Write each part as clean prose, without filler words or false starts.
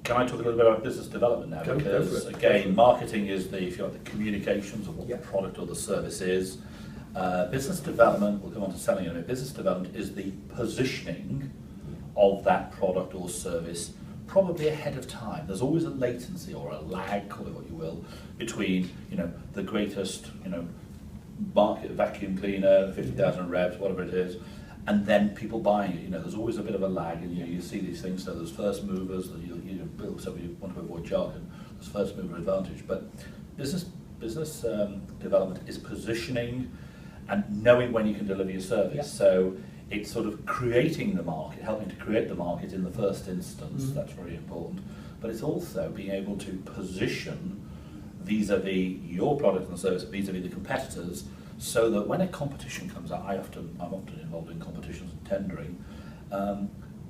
Can I talk a little bit about business development now? Because again, marketing is the, if you like, the communications of what the product or the service is. Business development, we'll come on to selling in a minute. Business development is the positioning of that product or service probably ahead of time. There's always a latency or a lag, call it what you will, between the greatest market vacuum cleaner, 50,000 revs, whatever it is, and then people buying it. There's always a bit of a lag, and you see these things. So there's first movers. So we want to avoid jargon. There's first mover advantage, but business development is positioning and knowing when you can deliver your service. Yeah. So it's sort of creating the market, helping to create the market in the first instance. Mm-hmm. That's very important. But it's also being able to position vis-a-vis your product and service, vis-a-vis the competitors, so that when a competition comes out, I'm often involved in competitions and tendering,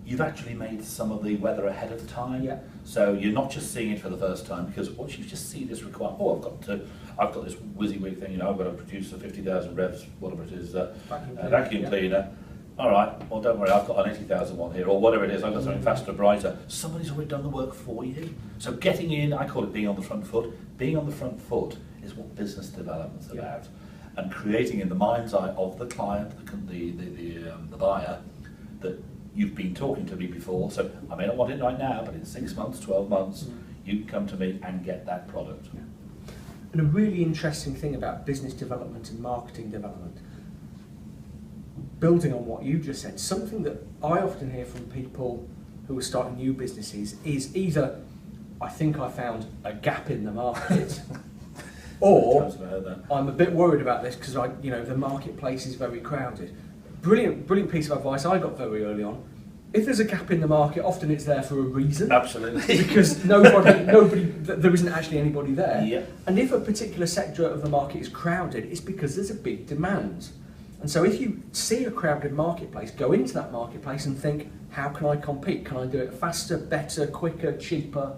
you've actually made some of the weather ahead of the time. Yeah. So you're not just seeing it for the first time, because once you just see this requirement, I've got this WYSIWYG thing, I've got to produce a 50,000 revs, whatever it is, vacuum cleaner. All right, well don't worry, I've got an 80,000 one here, or whatever it is, I've got something faster, brighter. Somebody's already done the work for you. So getting in, I call it being on the front foot. Being on the front foot is what business development's about. And creating in the mind's eye of the client, the buyer, that you've been talking to me before, so I may not want it right now, but in 6 months, 12 months, you can come to me and get that product. Yeah. And a really interesting thing about business development and marketing development, building on what you just said, something that I often hear from people who are starting new businesses is either, I think I found a gap in the market, or I'm a bit worried about this because the marketplace is very crowded. Brilliant piece of advice I got very early on. If there's a gap in the market, often it's there for a reason. Absolutely. Because there isn't actually anybody there. Yeah. And if a particular sector of the market is crowded, it's because there's a big demand. And so if you see a crowded marketplace, go into that marketplace and think, how can I compete? Can I do it faster, better, quicker, cheaper?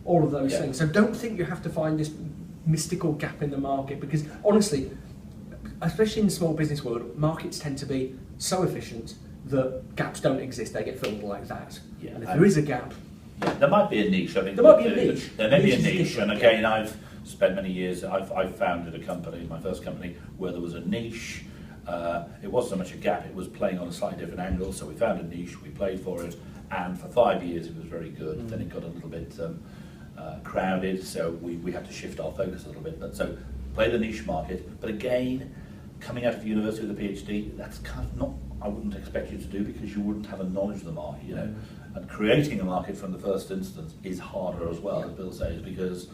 All of those things. So don't think you have to find this mystical gap in the market, because honestly, especially in the small business world, markets tend to be so efficient that gaps don't exist, they get filled like that. Yeah. And if there is a gap... Yeah, there might be a niche, I think. There might be a niche. There may be a niche, and again, I've spent many years, I've founded a company, my first company, where there was a niche. It wasn't so much a gap, it was playing on a slightly different angle, so we found a niche, we played for it, and for 5 years it was very good. Then it got a little bit crowded, so we had to shift our focus a little bit. But so, play the niche market, but again, coming out of university with a PhD, that's kind of not, I wouldn't expect you to do, because you wouldn't have a knowledge of the market, And creating a market from the first instance is harder as well, as Bill says, because,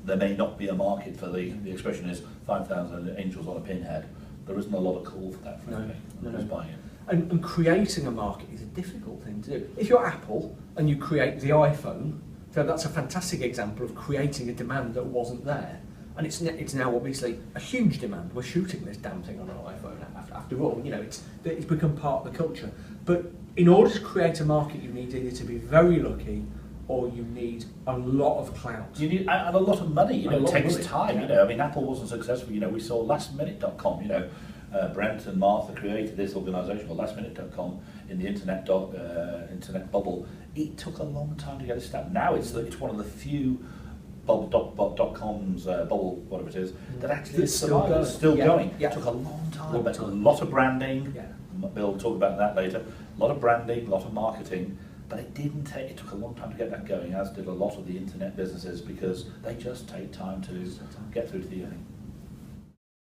there may not be a market for the expression is 5,000 angels on a pinhead. There isn't a lot of call for that, frankly. Nobody's buying it. And creating a market is a difficult thing to do. If you're Apple and you create the iPhone, so that's a fantastic example of creating a demand that wasn't there. And it's now obviously a huge demand. We're shooting this damn thing on an iPhone after all. It's become part of the culture. But in order to create a market, you need either to be very lucky, or you need a lot of clout. You need and a lot of money. It takes time. Yeah. I mean, Apple wasn't successful. We saw lastminute.com. Brent and Martha created this organisation called lastminute.com in the internet bubble. It took a long time to get it started. Now it's one of the few .coms, bubble, whatever it is, that actually is still going. Yeah. It took a long time, but a lot of branding. Yeah. Bill will talk about that later. A lot of branding, a lot of marketing, but it took a long time to get that going, as did a lot of the internet businesses, because they just take time to get through to the end.